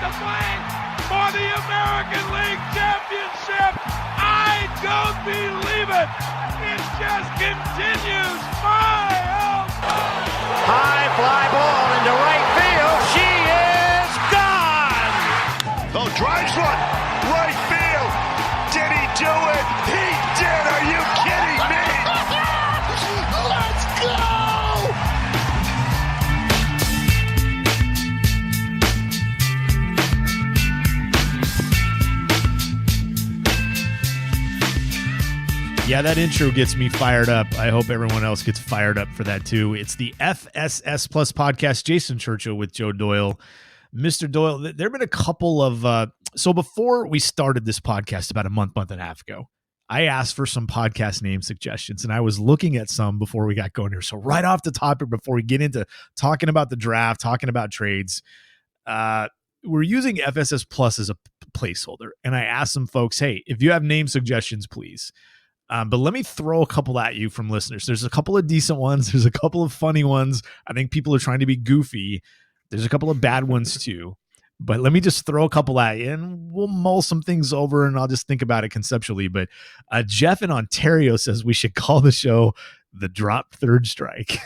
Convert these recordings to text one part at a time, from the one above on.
to play for the American League Championship. I don't believe it. It just continues. My oh my. High fly ball into right field. She is gone. Oh, drives one. Right field. Did he do it? He did. Are you kidding me? Let's go. Yeah, that intro gets me fired up. I hope everyone else gets fired up for that too. It's the FSS Plus Podcast. Jason Churchill with Joe Doyle. Mr. Doyle, there have been a couple of... so before we started this podcast about a month and a half ago, I asked for some podcast name suggestions, and I was looking at some before we got going here. So right off the topic, before we get into talking about the draft, talking about trades, we're using FSS Plus as a placeholder. And I asked some folks, hey, if you have name suggestions, please. But let me throw a couple at you from listeners. There's a couple of decent ones. There's a couple of funny ones. I think people are trying to be goofy. There's a couple of bad ones too. But let me just throw a couple at you, and we'll mull some things over, and I'll just think about it conceptually. But Jeff in Ontario says we should call the show The Drop Third Strike.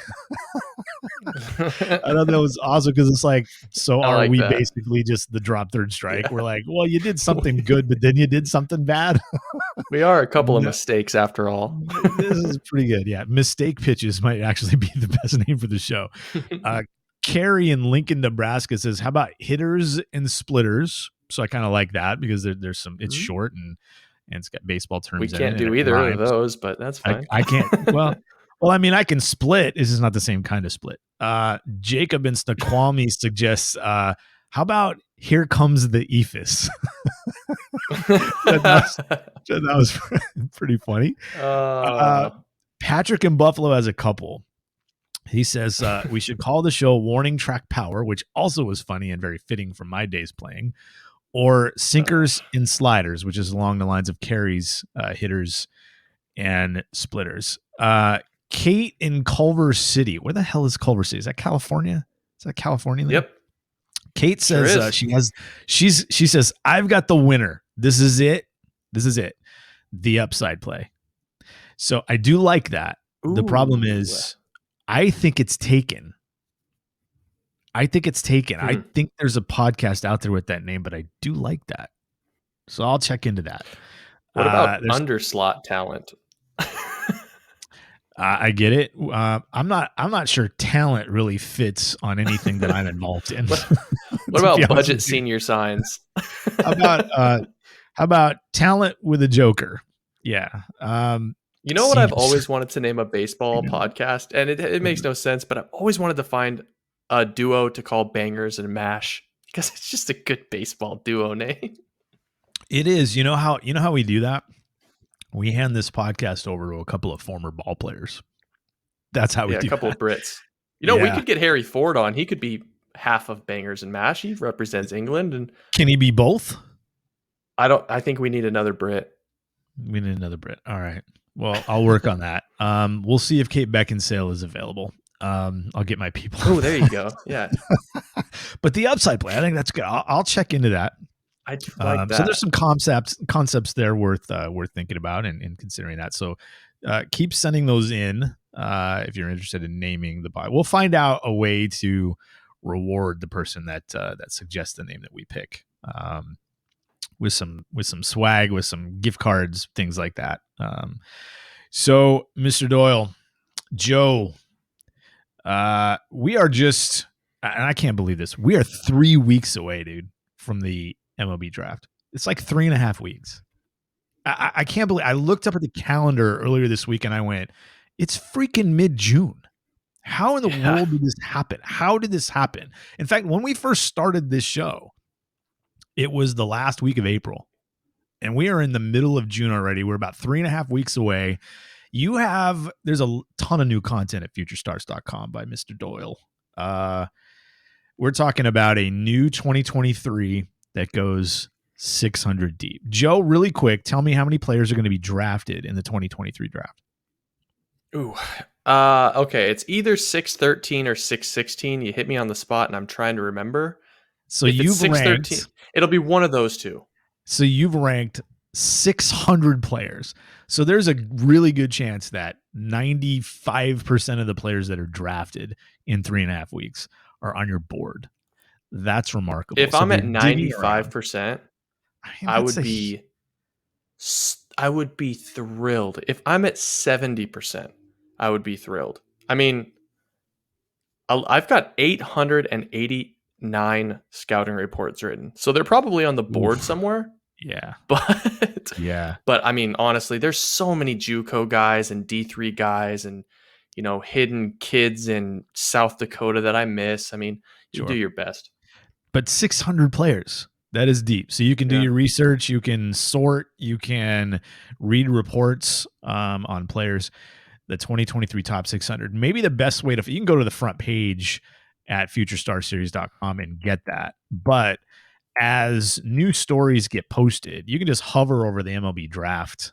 I thought that was awesome because it's like, so are we basically just the drop third strike? Yeah. We're like, well, you did something good, but then you did something bad. We are a couple of mistakes after all. This is pretty good. Yeah. Mistake pitches might actually be the best name for the show. Carrie in Lincoln, Nebraska says, how about hitters and splitters? So I kind of like that because there's some, it's short and it's got baseball terms. We can't do either of those, but that's fine. I can't. Well, I mean, I can split. This is not the same kind of split. Jacob in Snoqualmie suggests, how about Here Comes the Ephus? that was pretty funny. Patrick in Buffalo has a couple. He says we should call the show Warning Track Power, which also was funny and very fitting from my days playing, or Sinkers and Sliders, which is along the lines of Carrie's hitters and splitters. Kate in Culver City. Where the hell is Culver City? Is that California? Is that California? Yep. Kate says she says, I've got the winner. This is it. The upside play. So I do like that. Ooh. The problem is I think it's taken. I think there's a podcast out there with that name, but I do like that. So I'll check into that. What about underslot talent? I get it. I'm not sure talent really fits on anything that I'm involved in. What about budget senior signs? How about talent with a joker? Yeah. You know what I've always wanted to name a baseball podcast, and it makes no sense, but I've always wanted to find a duo to call Bangers and Mash because it's just a good baseball duo name. It is. You know how we do that? We hand this podcast over to a couple of former ball players. That's how we do a couple that. of Brits. We could get Harry Ford on. He could be half of Bangers and Mash. He represents England. And can he be both? I think we need another Brit. We need another Brit. All right. Well, I'll work on that. We'll see if Kate Beckinsale is available. I'll get my people. Oh, there you go. Yeah. But the upside play, I think that's good. I'll check into that. I like that. So there's some concepts there worth thinking about and considering that. So keep sending those in if you're interested in naming the pod. We'll find out a way to reward the person that suggests the name that we pick. With some swag, with some gift cards, things like that. So Mr. Doyle, Joe, we are just, and I can't believe this, we are 3 weeks away, dude, from the MLB draft. It's like 3.5 weeks. I can't believe, I looked up at the calendar earlier this week and I went, it's freaking mid-June. How in the world did this happen? How did this happen? In fact, when we first started this show, it was the last week of April, and we are in the middle of June already. We're about 3.5 weeks away. There's a ton of new content at futurestars.com by Mr. Doyle. We're talking about a new 2023 that goes 600 deep. Joe, really quick, tell me how many players are going to be drafted in the 2023 draft. Ooh. Okay. It's either 613 or 616. You hit me on the spot and I'm trying to remember. So if it's you've 613, ranked. it'll be one of those two. So you've ranked 600 players. So there's a really good chance that 95% of the players that are drafted in 3.5 weeks are on your board. That's remarkable. If So I'm if at you're digging around, 95%, I mean, I that's would be thrilled. If I'm at 70%, I would be thrilled. I mean, I've got 889 scouting reports written. So they're probably on the board somewhere. Yeah. But Yeah. but I mean, honestly, there's so many JUCO guys and D3 guys and hidden kids in South Dakota that I miss. I mean, you do Sure. your best. But 600 players, that is deep. So you can do Yeah. your research, you can sort, you can read reports on players. The 2023 top 600. Maybe the best way you can go to the front page at futurestarseries.com and get that. But as new stories get posted, you can just hover over the MLB draft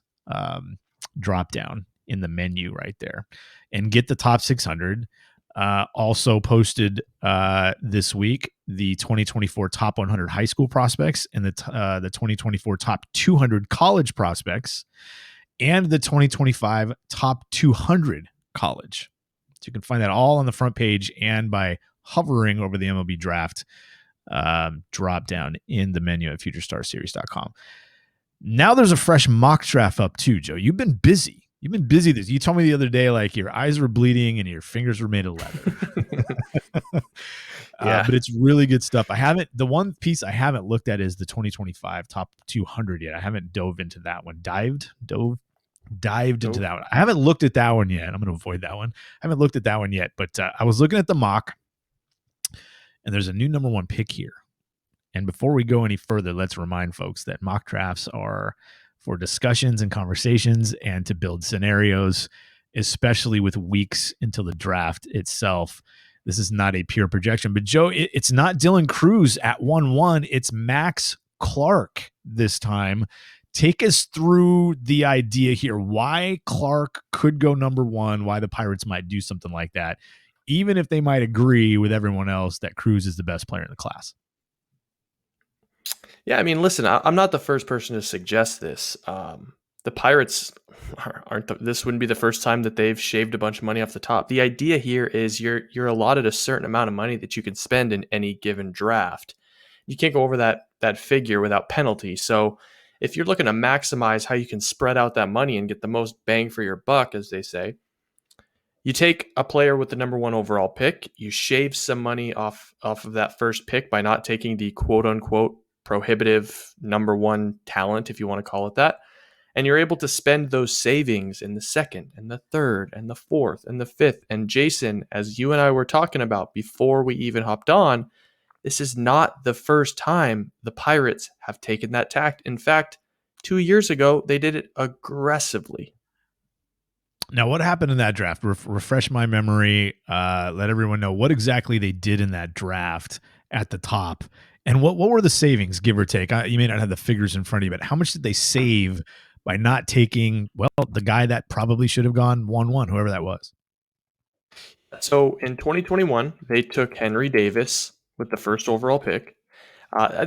drop down in the menu right there and get the top 600. Also posted this week, the 2024 top 100 high school prospects and the 2024 top 200 college prospects and the 2025 top 200 college. So you can find that all on the front page and by hovering over the MLB draft drop down in the menu at futurestarseries.com. Now there's a fresh mock draft up too, Joe. You've been busy. You told me the other day, like your eyes were bleeding and your fingers were made of leather. Yeah. But it's really good stuff. The one piece I haven't looked at is the 2025 top 200 yet. I haven't dove into that one. Dived into that one. I haven't looked at that one yet. I'm going to avoid that one. I haven't looked at that one yet, but I was looking at the mock and there's a new number one pick here. And before we go any further, let's remind folks that mock drafts are for discussions and conversations and to build scenarios, especially with weeks until the draft itself. This is not a pure projection, but Joe, it's not Dylan Cruz at 1-1. It's Max Clark this time. Take us through the idea here. Why Clark could go number one, why the Pirates might do something like that, even if they might agree with everyone else that Cruz is the best player in the class. Yeah, I mean, listen, I'm not the first person to suggest this. The Pirates this wouldn't be the first time that they've shaved a bunch of money off the top. The idea here is you're allotted a certain amount of money that you can spend in any given draft. You can't go over that figure without penalty. So if you're looking to maximize how you can spread out that money and get the most bang for your buck, as they say, you take a player with the number one overall pick, you shave some money off of that first pick by not taking the quote unquote prohibitive number one talent, if you want to call it that. And you're able to spend those savings in the second and the third and the fourth and the fifth. And Jason, as you and I were talking about before we even hopped on, this is not the first time the Pirates have taken that tact. In fact, 2 years ago, they did it aggressively. Now, what happened in that draft? Refresh my memory. Let everyone know what exactly they did in that draft at the top. And what were the savings, give or take? You may not have the figures in front of you, but how much did they save by not taking, the guy that probably should have gone 1-1, whoever that was? So in 2021, they took Henry Davis with the first overall pick.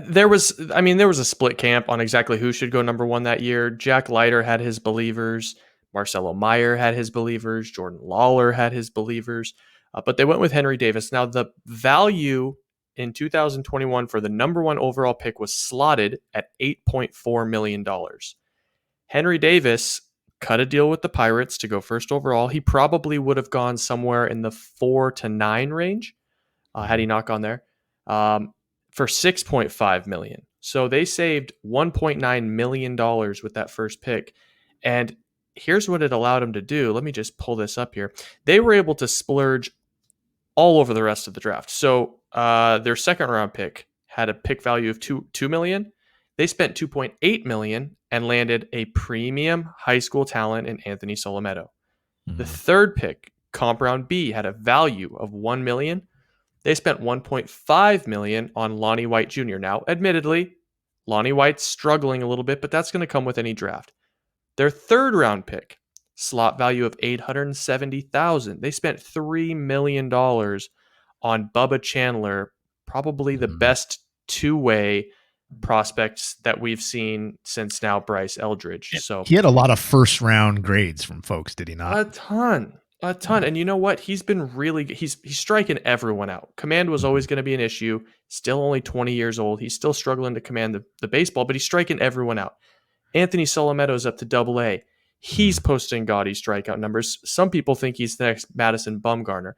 There was a split camp on exactly who should go number one that year. Jack Leiter had his believers. Marcelo Meyer had his believers. Jordan Lawler had his believers. But they went with Henry Davis. Now, the value in 2021 for the number one overall pick was slotted at $8.4 million. Henry Davis cut a deal with the Pirates to go first overall. He probably would have gone somewhere in the 4 to 9 range had he not gone there for $6.5 million. So they saved $1.9 million with that first pick. And here's what it allowed them to do. Let me just pull this up here. They were able to splurge all over the rest of the draft. So their second round pick had a pick value of $2 million. They spent $2.8 million and landed a premium high school talent in Anthony Solometo. Mm-hmm. The third pick, comp round B, had a value of $1 million. They spent $1.5 million on Lonnie White Jr. Now, admittedly, Lonnie White's struggling a little bit, but that's going to come with any draft. Their third round pick, slot value of $870,000. They spent $3 million on Bubba Chandler, probably the best two-way prospects that we've seen since now Bryce Eldridge. So he had a lot of first round grades from folks, did he not? a ton. And you know what? He's been really good. He's striking everyone out. Command was always going to be an issue. Still only 20 years old. He's still struggling to command the baseball, but he's striking everyone out. Anthony Solometto's up to Double-A. He's posting gaudy strikeout numbers. Some people think he's the next Madison Bumgarner.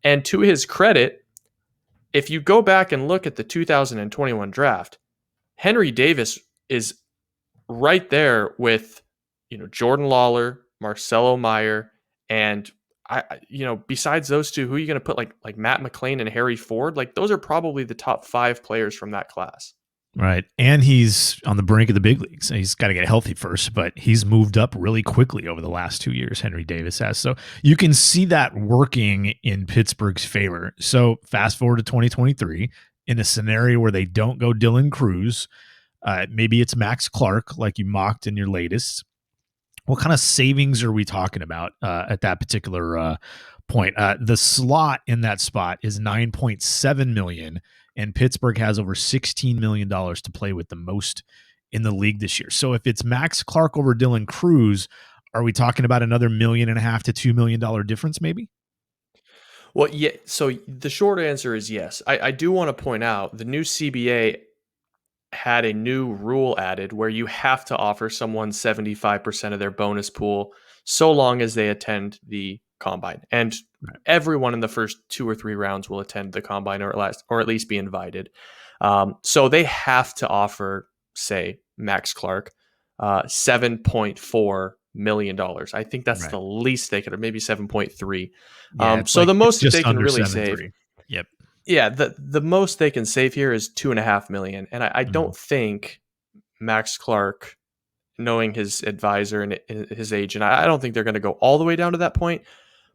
And to his credit, if you go back and look at the 2021 draft, Henry Davis is right there with, Jordan Lawler, Marcelo Meyer, and besides those two, who are you going to put like Matt McClain and Harry Ford? Like those are probably the top 5 players from that class. Right. And he's on the brink of the big leagues. He's got to get healthy first, but he's moved up really quickly over the last 2 years, Henry Davis has. So you can see that working in Pittsburgh's favor. So fast forward to 2023, in a scenario where they don't go Dylan Cruz, maybe it's Max Clark, like you mocked in your latest. What kind of savings are we talking about at that particular point? The slot in that spot is $9.7 million, and Pittsburgh has over $16 million to play with, the most in the league this year. So if it's Max Clark over Dylan Cruz, are we talking about another $1.5 million to $2 million difference maybe? Well, yeah. So the short answer is yes. I do want to point out the new CBA had a new rule added where you have to offer someone 75% of their bonus pool so long as they attend the combine. And everyone in the first 2 or 3 rounds will attend the combine or at least be invited. So they have to offer, say, Max Clark, $7.4 million. I think that's the least they could have, maybe 7.3. So the most that they can really save. Yep. Yeah, the most they can save here is $2.5 million. And I don't think Max Clark, knowing his advisor and his agent, I don't think they're going to go all the way down to that point.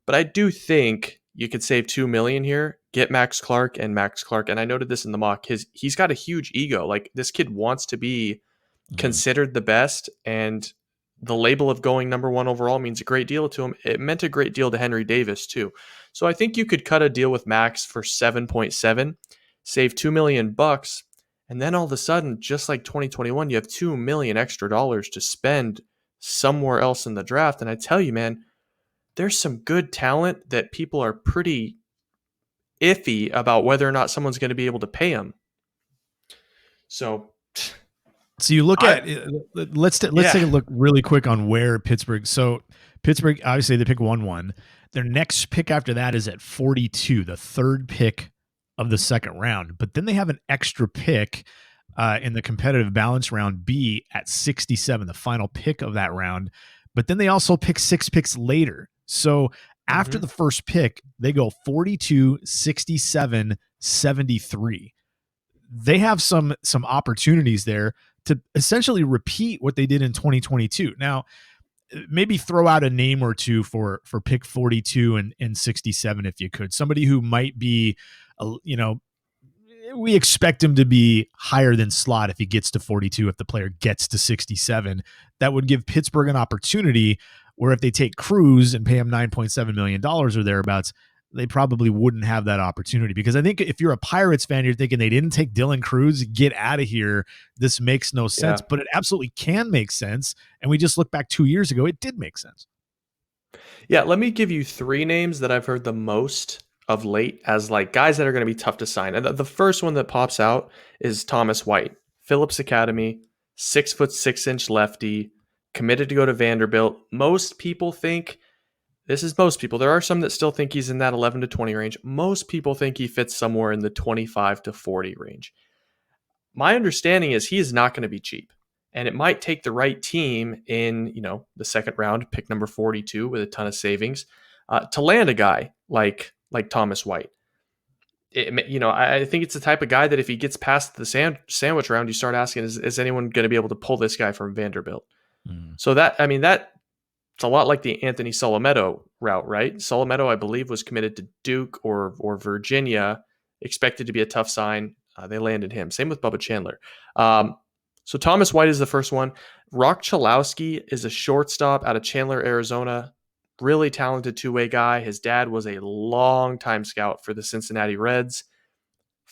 But I do think you could save $2 million here, get Max Clark. And I noted this in the mock, he's got a huge ego. Like this kid wants to be considered the best, and the label of going number 1 overall means a great deal to him. It meant a great deal to Henry Davis too. So I think you could cut a deal with Max for 7.7, save $2 million, and then all of a sudden, just like 2021, you have $2 million extra dollars to spend somewhere else in the draft. And I tell you, man, there's some good talent that people are pretty iffy about whether or not someone's going to be able to pay them. So you look at let's take a look really quick on where Pittsburgh. So Pittsburgh, obviously they pick 1-1. Their next pick after that is at 42, the third pick of the second round. But then they have an extra pick in the competitive balance round B at 67, the final pick of that round. But then they also pick 6 picks later. So after the first pick, they go 42, 67, 73. They have some opportunities there to essentially repeat what they did in 2022. Now, maybe throw out a name or two for pick 42 and 67 if you could. Somebody who might be, we expect him to be higher than slot if he gets to 42, if the player gets to 67. That would give Pittsburgh an opportunity where if they take Cruz and pay him $9.7 million or thereabouts, they probably wouldn't have that opportunity. Because I think if you're a Pirates fan, you're thinking they didn't take Dylan Cruz, get out of here. This makes no sense, but it absolutely can make sense. And we just look back 2 years ago, it did make sense. Yeah, let me give you 3 names that I've heard the most of late as like guys that are going to be tough to sign. And the first one that pops out is Thomas White, Phillips Academy, 6'6" lefty, committed to go to Vanderbilt. Most people think, there are some that still think he's in that 11 to 20 range. Most people think he fits somewhere in the 25 to 40 range. My understanding is he is not going to be cheap. And it might take the right team in, the second round, pick number 42 with a ton of savings, to land a guy like Thomas White. I think it's the type of guy that if he gets past the sandwich round, you start asking, is anyone going to be able to pull this guy from Vanderbilt? So that's a lot like the Anthony Solometto route, right? Solometto, I believe, was committed to Duke or Virginia, expected to be a tough sign. They landed him. Same with Bubba Chandler. So Thomas White is the first one. Rock Chalowski is a shortstop out of Chandler, Arizona. Really talented two-way guy. His dad was a long-time scout for the Cincinnati Reds.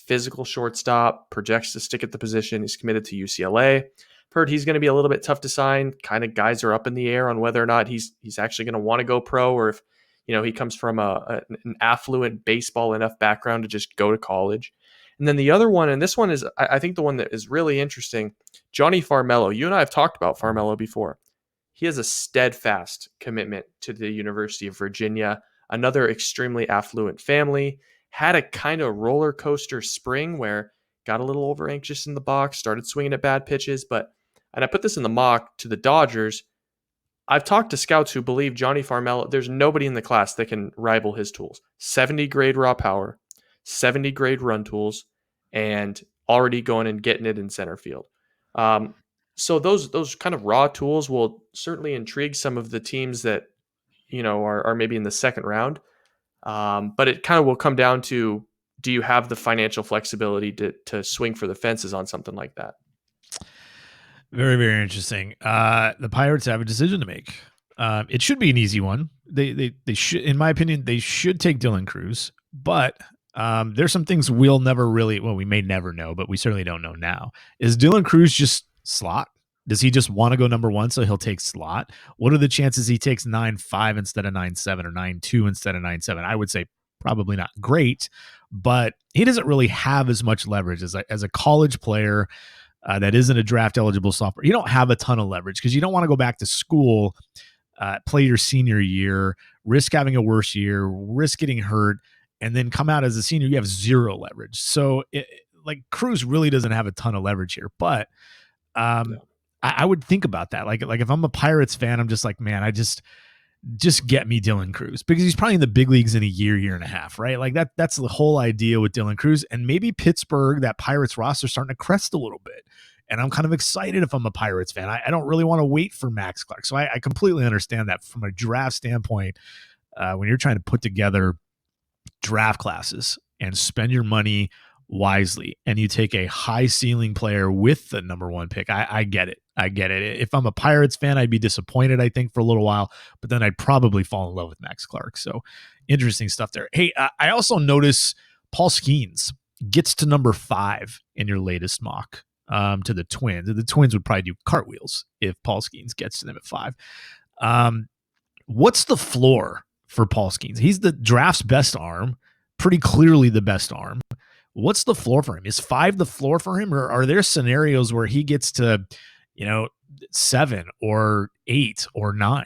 physical shortstop, projects to stick at the position. He's committed to UCLA. Heard he's going to be a little bit tough to sign. Kind of guys are up in the air on whether or not he's actually going to want to go pro, or if he comes from an affluent baseball enough background to just go to college. And then the other one, and this one is I think the one that is really interesting, Johnny Farmelo. You and I have talked about Farmelo before. He has a steadfast commitment to the University of Virginia, another extremely affluent family. Had a kind of roller coaster spring where got a little over anxious in the box, started swinging at bad pitches, and I put this in the mock to the Dodgers. I've talked to scouts who believe Johnny Farmelo, there's nobody in the class that can rival his tools. 70 grade raw power, 70 grade run tools, and already going and getting it in center field. So those kind of raw tools will certainly intrigue some of the teams that are maybe in the second round. But it kind of will come down to, do you have the financial flexibility to swing for the fences on something like that? Very, very interesting. The Pirates have a decision to make. It should be an easy one. They should, in my opinion, they should take Dylan Cruz, but there's some things we may never know, but we certainly don't know now. Is Dylan Cruz just slot? Does he just want to go number one, so he'll take slot? What are the chances he takes 9.5 instead of 9.7 or 9.2 instead of 9.7? I would say probably not great, but he doesn't really have as much leverage as a college player that isn't a draft eligible sophomore. You don't have a ton of leverage because you don't want to go back to school, play your senior year, risk having a worse year, risk getting hurt, and then come out as a senior. You have zero leverage. So Cruz really doesn't have a ton of leverage here, but I would think about that. Like if I'm a Pirates fan, I'm just like, man, I just get me Dylan Cruz, because he's probably in the big leagues in a year and a half, right? Like that's the whole idea with Dylan Cruz. And maybe Pittsburgh, that Pirates roster, starting to crest a little bit. And I'm kind of excited if I'm a Pirates fan. I don't really want to wait for Max Clark. So I completely understand that from a draft standpoint. When you're trying to put together draft classes and spend your money wisely, and you take a high ceiling player with the number one pick, I get it. If I'm a Pirates fan, I'd be disappointed, I think, for a little while, but then I'd probably fall in love with Max Clark. So interesting stuff there. Hey, I also notice Paul Skeens gets to number 5 in your latest mock to the Twins. The Twins would probably do cartwheels if Paul Skeens gets to them at 5. What's the floor for Paul Skeens? He's the draft's best arm, pretty clearly the best arm. What's the floor for him? Is 5 the floor for him, or are there scenarios where he gets to 7 or 8 or 9?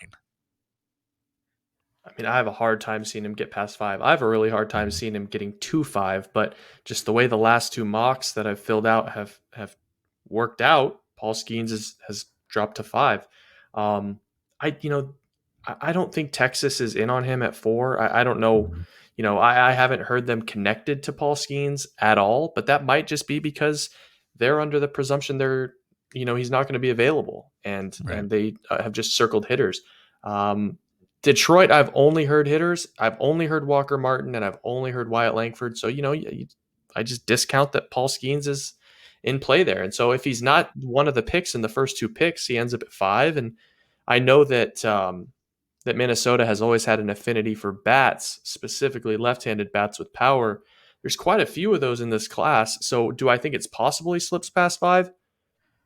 I mean, I have a hard time seeing him get past 5. I have a really hard time seeing him getting to 5, but just the way the last 2 mocks that I've filled out have worked out, Paul Skeens has dropped to 5. I don't think Texas is in on him at 4. I don't know. I haven't heard them connected to Paul Skeens at all, but that might just be because they're under the presumption he's not going to be available, and they have just circled hitters. Detroit, I've only heard hitters. I've only heard Walker Martin, and I've only heard Wyatt Langford. So, I just discount that Paul Skeens is in play there. And so if he's not one of the picks in the first 2 picks, he ends up at 5. And I know that that Minnesota has always had an affinity for bats, specifically left-handed bats with power. There's quite a few of those in this class. So do I think it's possible he slips past 5?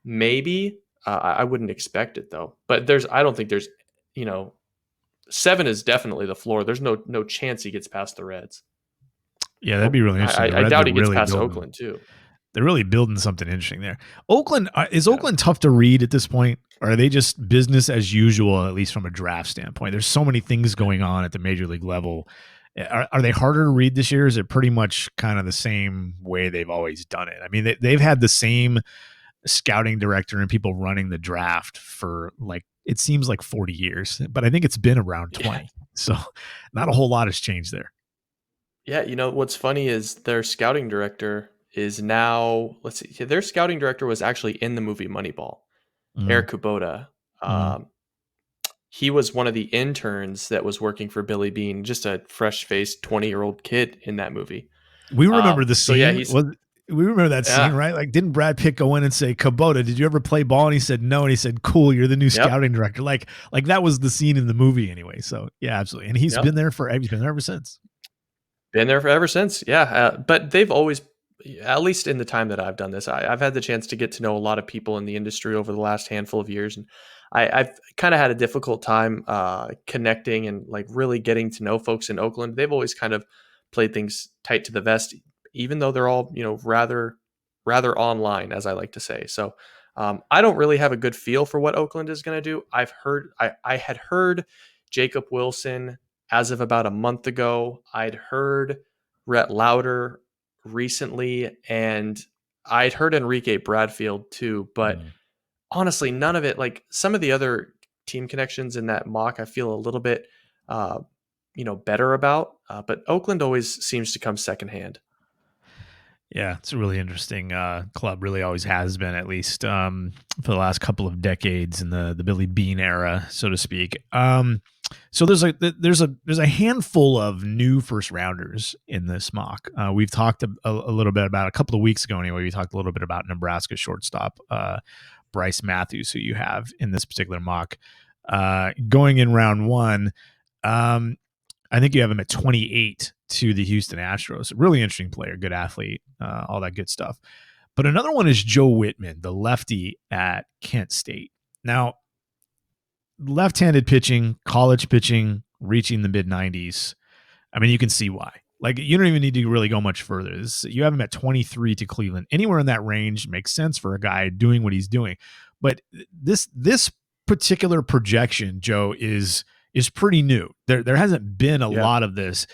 Maybe. I wouldn't expect it, though. But I don't think there's, 7 is definitely the floor. There's no chance he gets past the Reds. Yeah, that'd be really interesting. I doubt he gets past Oakland, too. They're really building something interesting there. Oakland, is Oakland tough to read at this point? Or are they just business as usual, at least from a draft standpoint? There's so many things going on at the major league level. Are they harder to read this year? Is it pretty much kind of the same way they've always done it? I mean, they've had the same scouting director and people running the draft for it seems like 40 years, but I think it's been around 20. Yeah. So not a whole lot has changed there. Yeah. What's funny is their scouting director is now, let's see, their scouting director was actually in the movie Moneyball, Eric Kubota. He was one of the interns that was working for Billy Beane, just a fresh-faced 20-year-old kid in that movie. We remember the scene. So we remember that scene, right? Like, didn't Brad Pitt go in and say, Kubota, did you ever play ball? And he said, no. And he said, cool, you're the new scouting director. Like that was the scene in the movie anyway. So, yeah, absolutely. And he's been there ever since. Been there ever since, yeah. But they've always at least in the time that I've done this, I've had the chance to get to know a lot of people in the industry over the last handful of years, and I've kind of had a difficult time connecting and like really getting to know folks in Oakland. They've always kind of played things tight to the vest, even though they're all rather online, as I like to say. So I don't really have a good feel for what Oakland is going to do. I had heard Jacob Wilson as of about a month ago. I'd heard Rhett Lauder recently, and I'd heard Enrique Bradfield too, but honestly, none of it, like some of the other team connections in that mock, I feel a little bit, better about, but Oakland always seems to come secondhand. Yeah, it's a really interesting club. Really always has been, at least for the last couple of decades in the Billy Bean era, so to speak. So there's a handful of new first rounders in this mock. We've talked a little bit about, a couple of weeks ago anyway. We talked a little bit about Nebraska shortstop Bryce Matthews, who you have in this particular mock, going in round one. I think you have him at 28 to the Houston Astros. Really interesting player, good athlete, all that good stuff. But another one is Joe Whitman, the lefty at Kent State. Now, left-handed pitching, college pitching, reaching the mid-90s. I mean, you can see why. Like, you don't even need to really go much further. You have him at 23 to Cleveland. Anywhere in that range makes sense for a guy doing what he's doing. But this particular projection, Joe, is pretty new. There hasn't been a lot of this.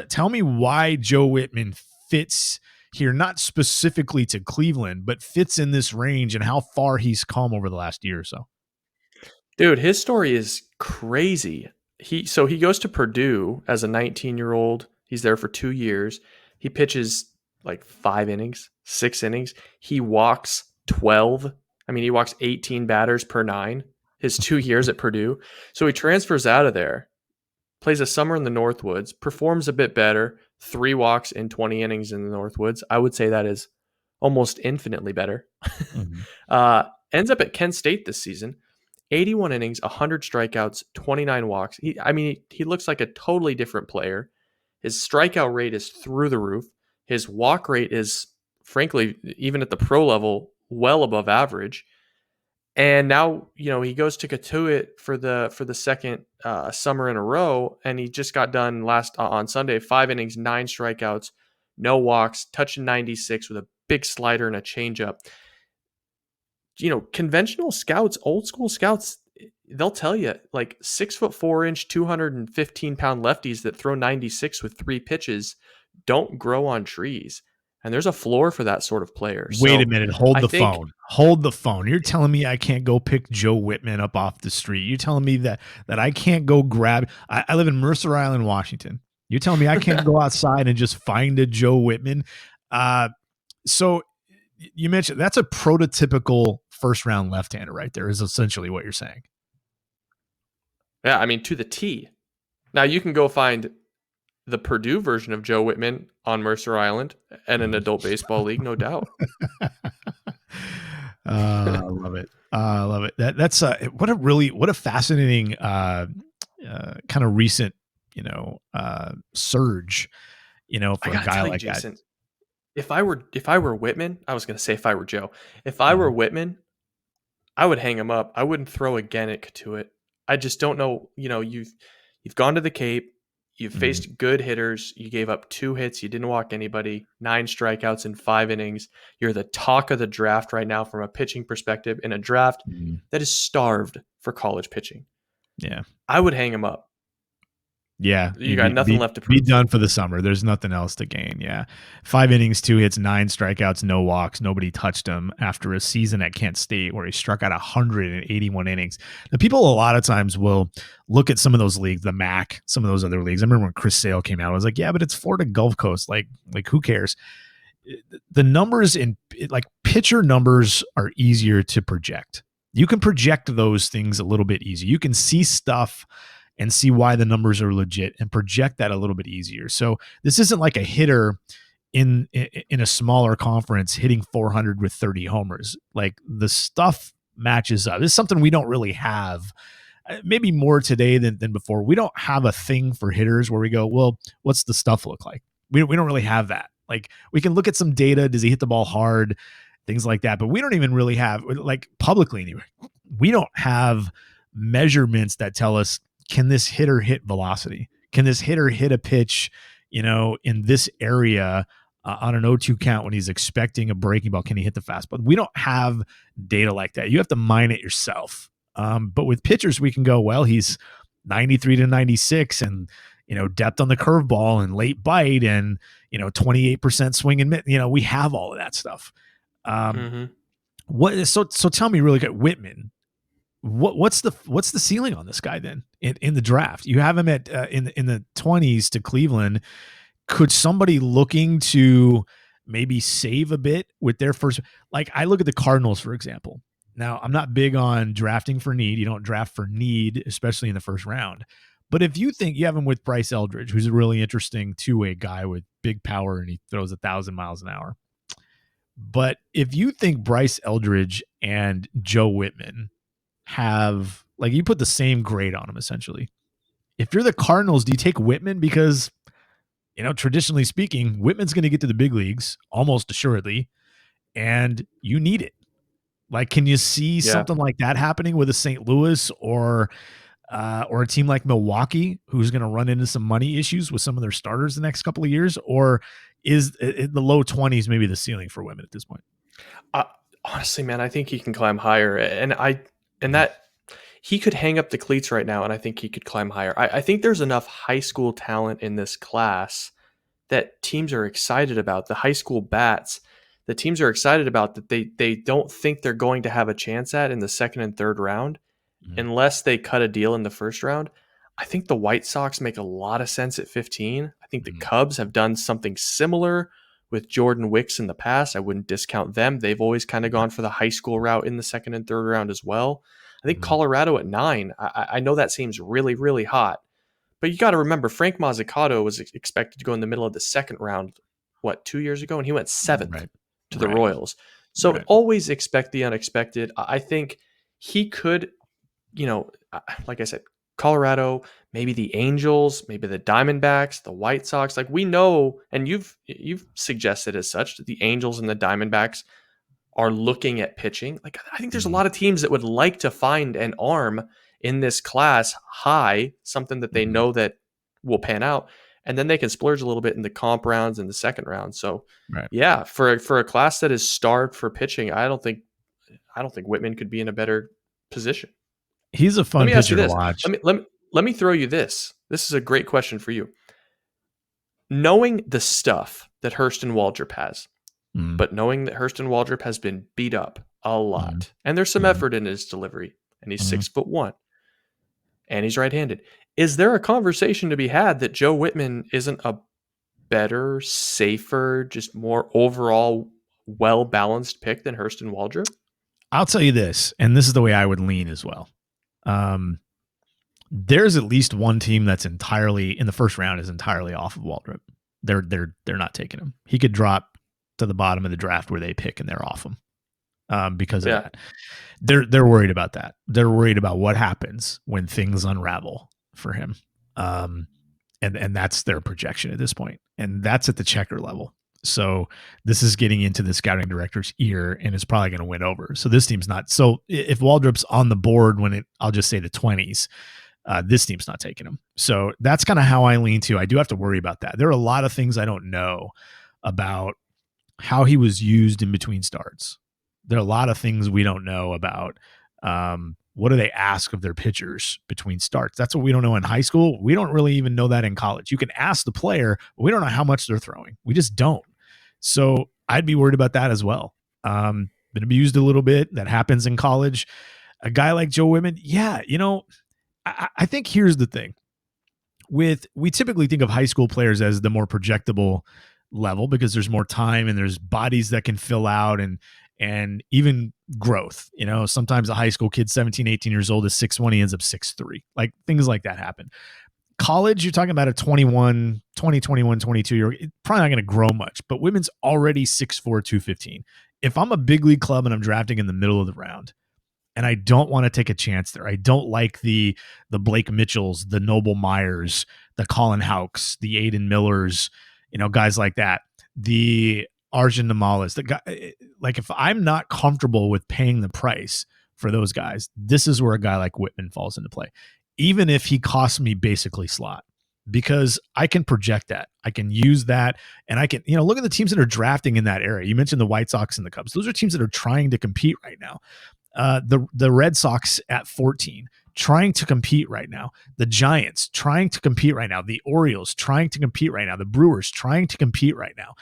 Tell me why Joe Whitman fits here, not specifically to Cleveland, but fits in this range, and how far he's come over the last year or so. Dude, his story is crazy. He goes to Purdue as a 19-year-old. He's there for 2 years. He pitches like 5 innings, 6 innings. He walks 12. I mean, he walks 18 batters per 9 his 2 years at Purdue. So he transfers out of there, plays a summer in the Northwoods, performs a bit better, 3 walks in 20 innings in the Northwoods. I would say that is almost infinitely better. Mm-hmm. Ends up at Kent State this season, 81 innings, 100 strikeouts, 29 walks. He looks like a totally different player. His strikeout rate is through the roof. His walk rate is, frankly, even at the pro level, well above average. And now, he goes to Katuitt for the second summer in a row, and he just got done on Sunday, 5 innings, 9 strikeouts, no walks, touching 96 with a big slider and a changeup. Conventional scouts, old school scouts, they'll tell you, like 6'4", 215-pound lefties that throw 96 with 3 pitches don't grow on trees. And there's a floor for that sort of player. Wait a minute. Hold the phone. You're telling me I can't go pick Joe Whitman up off the street. You're telling me that I can't go grab. I live in Mercer Island, Washington. You're telling me I can't go outside and just find a Joe Whitman. So you mentioned that's a prototypical first round left-hander right there, is essentially what you're saying. Yeah, I mean, to the T. Now you can go find the Purdue version of Joe Whitman on Mercer Island and an adult baseball league, no doubt. I love it. I love it. That's what a fascinating kind of recent, surge, for a guy like Jason, that. If I were Whitman, I was going to say if I were Joe. If I were Whitman, I would hang him up. I wouldn't throw again at Katuitt. I just don't know. You've gone to the Cape. You've faced good hitters. You gave up 2 hits. You didn't walk anybody. 9 strikeouts in 5 innings. You're the talk of the draft right now from a pitching perspective in a draft that is starved for college pitching. Yeah. I would hang him up. Yeah. You got nothing left to prove. Be done for the summer. There's nothing else to gain. Yeah. 5 innings, 2 hits, 9 strikeouts, no walks. Nobody touched him after a season at Kent State where he struck out 181 innings. The people a lot of times will look at some of those leagues, the MAC, some of those other leagues. I remember when Chris Sale came out, I was like, yeah, but it's Florida Gulf Coast. Like who cares? The numbers pitcher numbers are easier to project. You can project those things a little bit easier. You can see stuff and see why the numbers are legit and project that a little bit easier. So this isn't like a hitter in a smaller conference hitting 400 with 30 homers. Like the stuff matches up. This is something we don't really have, maybe more today than before. We don't have a thing for hitters where we go, well, what's the stuff look like? We don't really have that. Like, we can look at some data. Does he hit the ball hard? Things like that. But we don't even really have, like, publicly anyway, we don't have measurements that tell us, can this hitter hit velocity? Can this hitter hit a pitch, in this area on an 0-2 count when he's expecting a breaking ball? Can he hit the fastball? We don't have data like that. You have to mine it yourself. But with pitchers, we can go, well, he's 93 to 96 and, depth on the curveball and late bite and, 28% swing and mitt. We have all of that stuff. So tell me really quick, Whitman, what's the ceiling on this guy then in the draft? You have him at in the 20s to Cleveland. Could somebody looking to maybe save a bit with their first, like, I look at the Cardinals, for example. Now, I'm not big on drafting for need. You don't draft for need, especially in the first round. But if you think you have him with Bryce Eldridge, who's a really interesting two-way guy with big power and he throws 1,000 miles an hour. But if you think Bryce Eldridge and Joe Whitman have, like, you put the same grade on them, essentially. If you're the Cardinals, do you take Whitman? Because, traditionally speaking, Whitman's going to get to the big leagues almost assuredly, and you need it. Like, can you see something like that happening with a St. Louis or a team like Milwaukee, who's going to run into some money issues with some of their starters the next couple of years? Or is the low 20s maybe the ceiling for Whitman at this point? Honestly, man, I think he can climb higher, and that he could hang up the cleats right now, and I think he could climb higher. I think there's enough high school talent in this class that teams are excited about. The high school bats, the teams are excited about, that they don't think they're going to have a chance at in the second and third round unless they cut a deal in the first round. I think the White Sox make a lot of sense at 15. I think the Cubs have done something similar with Jordan Wicks in the past. I wouldn't discount them. They've always kind of gone for the high school route in the second and third round as well. I think Colorado at 9, I know that seems really, really hot, but you got to remember Frank Mazzucato was expected to go in the middle of the second round, 2 years ago? And he went 7th to the Royals. So always expect the unexpected. I think he could, like I said, Colorado, maybe the Angels, maybe the Diamondbacks, the White Sox. Like, we know, and you've suggested as such, that the Angels and the Diamondbacks are looking at pitching. Like, I think there's a lot of teams that would like to find an arm in this class high, something that they know that will pan out, and then they can splurge a little bit in the comp rounds and the second round. So yeah, for a class that is starved for pitching, I don't think Whitman could be in a better position. He's a fun pitcher to watch. Let me throw you this. This is a great question for you. Knowing the stuff that Hurston Waldrop has, but knowing that Hurston Waldrop has been beat up a lot, and there's some effort in his delivery, and he's 6'1", and he's right-handed. Is there a conversation to be had that Joe Whitman isn't a better, safer, just more overall well-balanced pick than Hurston Waldrop? I'll tell you this, and this is the way I would lean as well. There's at least one team that's entirely in the first round is entirely off of Waldrop. They're not taking him. He could drop to the bottom of the draft where they pick and they're off him because of that. They're worried about that. They're worried about what happens when things unravel for him. And that's their projection at this point. And that's at the checker level. So this is getting into the scouting director's ear, and it's probably going to win over. So this team's not. So if Waldrop's on the board I'll just say the 20s, this team's not taking him. So that's kind of how I lean to. I do have to worry about that. There are a lot of things I don't know about how he was used in between starts. There are a lot of things we don't know about. What do they ask of their pitchers between starts? That's what we don't know in high school. We don't really even know that in college. You can ask the player, but we don't know how much they're throwing. We just don't. So I'd be worried about that as well. Been abused a little bit. That happens in college. A guy like Joe Whitman, I think here's the thing. We typically think of high school players as the more projectable level because there's more time and there's bodies that can fill out and even growth. Sometimes a high school kid, 17, 18 years old, is 6'1", he ends up 6'3". Like, things like that happen. College, you're talking about a 21, 22-year-old, probably not going to grow much, but Whitman's already 6'4", 215. If I'm a big league club and I'm drafting in the middle of the round, and I don't want to take a chance there, I don't like the Blake Mitchells, the Noble Myers, the Colin Houks, the Aiden Millers, guys like that. the Arjun Namalas, the guy, like if I'm not comfortable with paying the price for those guys, this is where a guy like Whitman falls into play, even if he costs me basically slot, because I can project that. I can use that, and I can, look at the teams that are drafting in that area. You mentioned the White Sox and the Cubs. Those are teams that are trying to compete right now. The Red Sox at 14, trying to compete right now. The Giants trying to compete right now. The Orioles trying to compete right now. The Brewers trying to compete right now.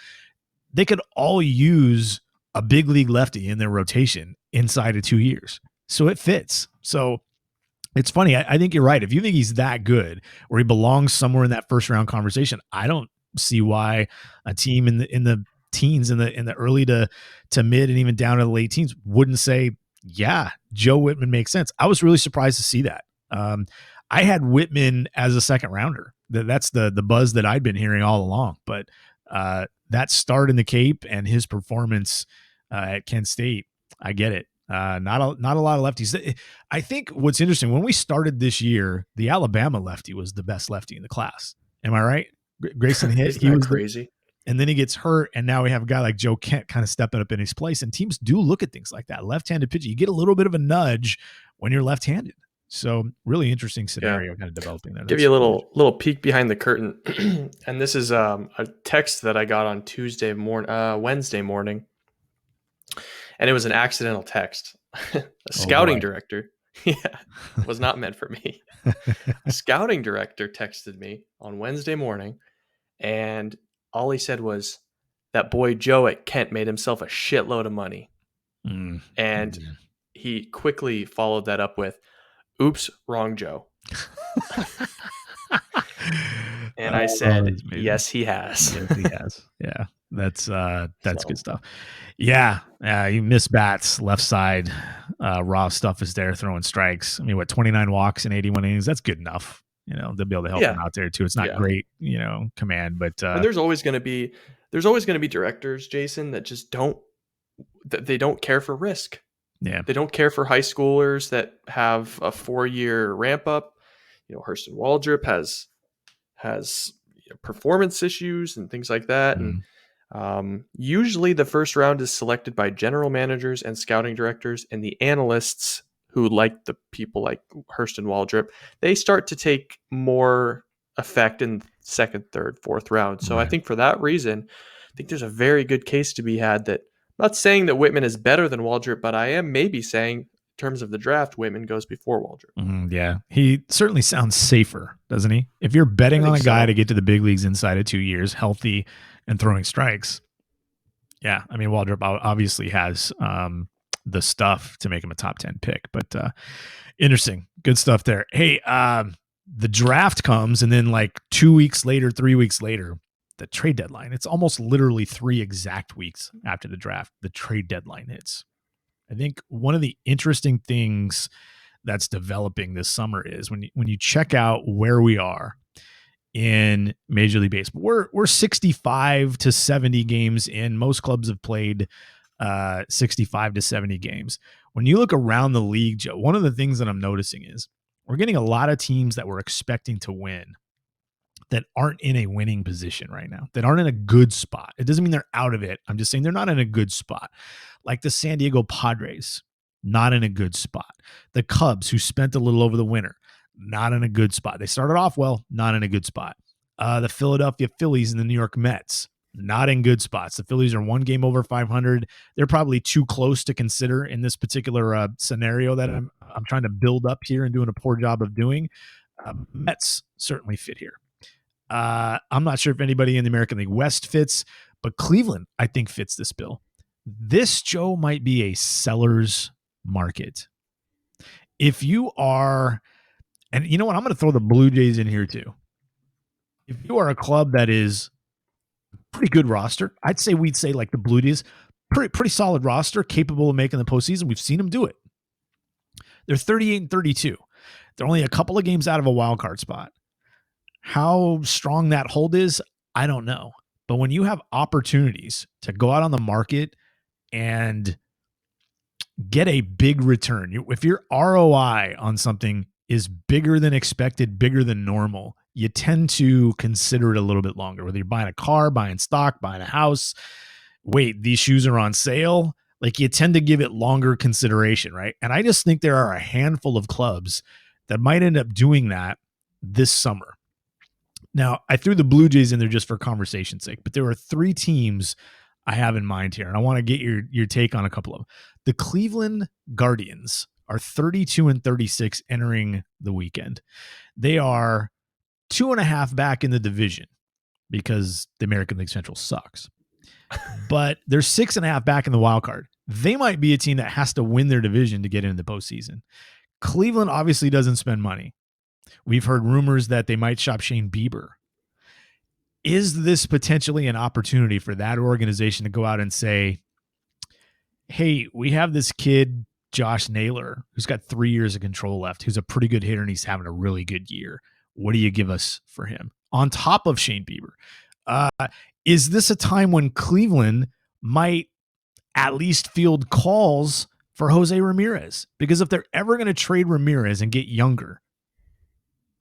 They could all use a big league lefty in their rotation inside of 2 years. So it fits. So it's funny. I think you're right. If you think he's that good, or he belongs somewhere in that first round conversation, I don't see why a team in the teens, in the early to mid, and even down to the late teens wouldn't say, yeah, Joe Whitman makes sense. I was really surprised to see that. I had Whitman as a second rounder. That's the buzz that I'd been hearing all along. But that start in the Cape and his performance at Kent State, I get it. Not a lot of lefties. I think what's interesting, when we started this year, the Alabama lefty was the best lefty in the class. Am I right? Grayson Hitt. He was crazy. And then he gets hurt, and now we have a guy like Joe Kent kind of stepping up in his place. And teams do look at things like that. Left-handed pitching, you get a little bit of a nudge when you're left-handed. So really interesing scenario kind of developing there. Give you a little peek behind the curtain. And this is a text that I got on Wednesday morning. And it was an accidental text. A scouting director. Yeah, was not meant for me. A scouting director texted me on Wednesday morning, and all he said was, that boy Joe at Kent made himself a shitload of money. And he quickly followed that up with, oops, wrong Joe. And I said, yes, he has. Yes, he has. Yeah, that's good stuff. Yeah, you miss bats, left side. Raw stuff is there, throwing strikes. I mean, 29 walks in 81 innings? That's good enough. They'll be able to help him out there too. It's not great, command, but and there's always going to be directors, Jason, that just don't care for risk. Yeah, they don't care for high schoolers that have a 4-year ramp up. Hurston Waldrop has performance issues and things like that. And usually the first round is selected by general managers and scouting directors, and the analysts who like the people like Hurston Waldrop, they start to take more effect in second, third, fourth round. So I think for that reason, I think there's a very good case to be had that, I'm not saying that Whitman is better than Waldrop, but I am maybe saying in terms of the draft, Whitman goes before Waldrop. Yeah, he certainly sounds safer, doesn't he? If you're betting on a guy to get to the big leagues inside of 2 years, healthy and throwing strikes, yeah, I mean, Waldrop obviously has the stuff to make him a top 10 pick, but interesting, good stuff there. Hey, the draft comes, and then like 2 weeks later, 3 weeks later, the trade deadline. It's almost literally 3 exact weeks after the draft, the trade deadline hits. I think one of the interesting things that's developing this summer is when you check out where we are in Major League Baseball, we're 65 to 70 games in. Most clubs have played 65 to 70 games. When you look around the league, Joe, one of the things that I'm noticing is we're getting a lot of teams that we're expecting to win that aren't in a winning position right now, that aren't in a good spot. It doesn't mean they're out of it. I'm just saying they're not in a good spot. Like the San Diego Padres, not in a good spot. The Cubs, who spent a little over the winter, not in a good spot. They started off well, not in a good spot. The Philadelphia Phillies and the New York Mets, not in good spots. The Phillies are 1 game over 500. They're probably too close to consider in this particular scenario that I'm trying to build up here and doing a poor job of doing. Mets certainly fit here. I'm not sure if anybody in the American League West fits, but Cleveland, I think, fits this bill. This, Joe, might be a seller's market. If you are, and you know what, I'm going to throw the Blue Jays in here too. If you are a club that is pretty good roster, we'd say like the Blue Jays, pretty solid roster, capable of making the postseason. We've seen them do it. They're 38 and 32. They're only a couple of games out of a wild card spot. How strong that hold is, I don't know. But when you have opportunities to go out on the market and get a big return, if your ROI on something is bigger than expected, bigger than normal, you tend to consider it a little bit longer, whether you're buying a car, buying stock, buying a house. Wait, these shoes are on sale. Like, you tend to give it longer consideration, right? And I just think there are a handful of clubs that might end up doing that this summer. Now, I threw the Blue Jays in there just for conversation's sake, but there are 3 teams I have in mind here, and I want to get your take on a couple of them. The Cleveland Guardians are 32-36 entering the weekend. They are 2.5 back in the division because the American League Central sucks. But they're 6.5 back in the wild card. They might be a team that has to win their division to get into the postseason. Cleveland obviously doesn't spend money. We've heard rumors that they might shop Shane Bieber. Is this potentially an opportunity for that organization to go out and say, hey, we have this kid, Josh Naylor, who's got 3 years of control left, who's a pretty good hitter, and he's having a really good year. What do you give us for him? On top of Shane Bieber. Is this a time when Cleveland might at least field calls for Jose Ramirez? Because if they're ever going to trade Ramirez and get younger,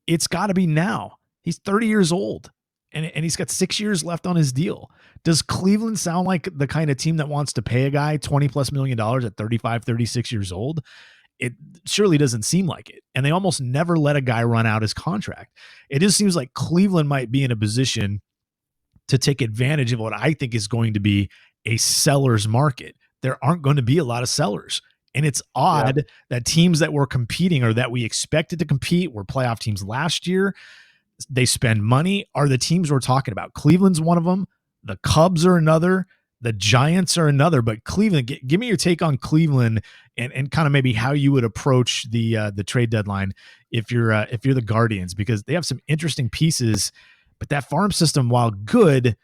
it's got to be now. He's 30 years old, and he's got 6 years left on his deal. Does Cleveland sound like the kind of team that wants to pay a guy $20+ million at 35, 36 years old? It surely doesn't seem like it. And they almost never let a guy run out his contract. It just seems like Cleveland might be in a position to take advantage of what I think is going to be a seller's market. There aren't going to be a lot of sellers. And it's odd that teams that were competing or that we expected to compete were playoff teams last year. They spend money, are the teams we're talking about. Cleveland's one of them. The Cubs are another. The Giants are another. But Cleveland, give me your take on Cleveland and kind of maybe how you would approach the trade deadline if you're the Guardians, because they have some interesting pieces. But that farm system, while good,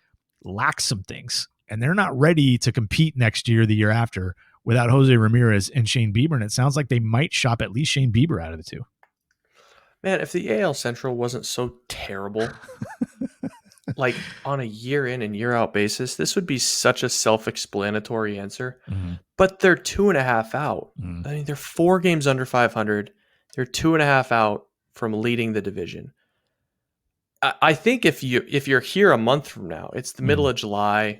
lacks some things. And they're not ready to compete next year, the year after, without Jose Ramirez and Shane Bieber. And it sounds like they might shop at least Shane Bieber out of the two. Man, if the AL Central wasn't so terrible, like on a year in and year out basis, this would be such a self-explanatory answer. Mm-hmm. But they're 2.5 out. Mm-hmm. I mean, they're 4 games under 500. They're 2.5 out from leading the division. I think if you're here a month from now, it's the middle of July,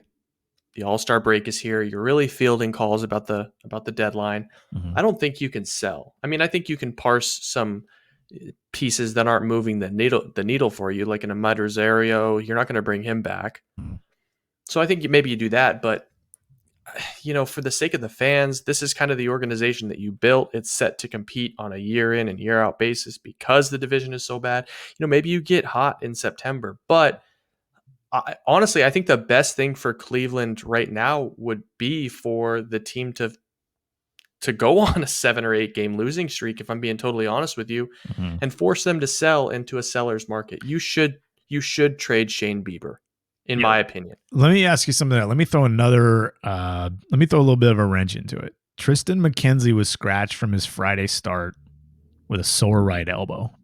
the All-Star break is here. You're really fielding calls about the deadline. Mm-hmm. I don't think you can sell. I mean, I think you can parse some pieces that aren't moving the needle for you, like in a Ahmed Rosario. You're not going to bring him back. Mm-hmm. So I think maybe you do that, but for the sake of the fans, this is kind of the organization that you built. It's set to compete on a year in and year out basis because the division is so bad. Maybe you get hot in September, but honestly, I think the best thing for Cleveland right now would be for the team to go on a 7 or 8 game losing streak, if I'm being totally honest with you, Mm-hmm. and force them to sell into a seller's market. You should trade Shane Bieber, in my opinion. Let me ask you something. Let me throw a little bit of a wrench into it. Tristan McKenzie was scratched from his Friday start with a sore right elbow.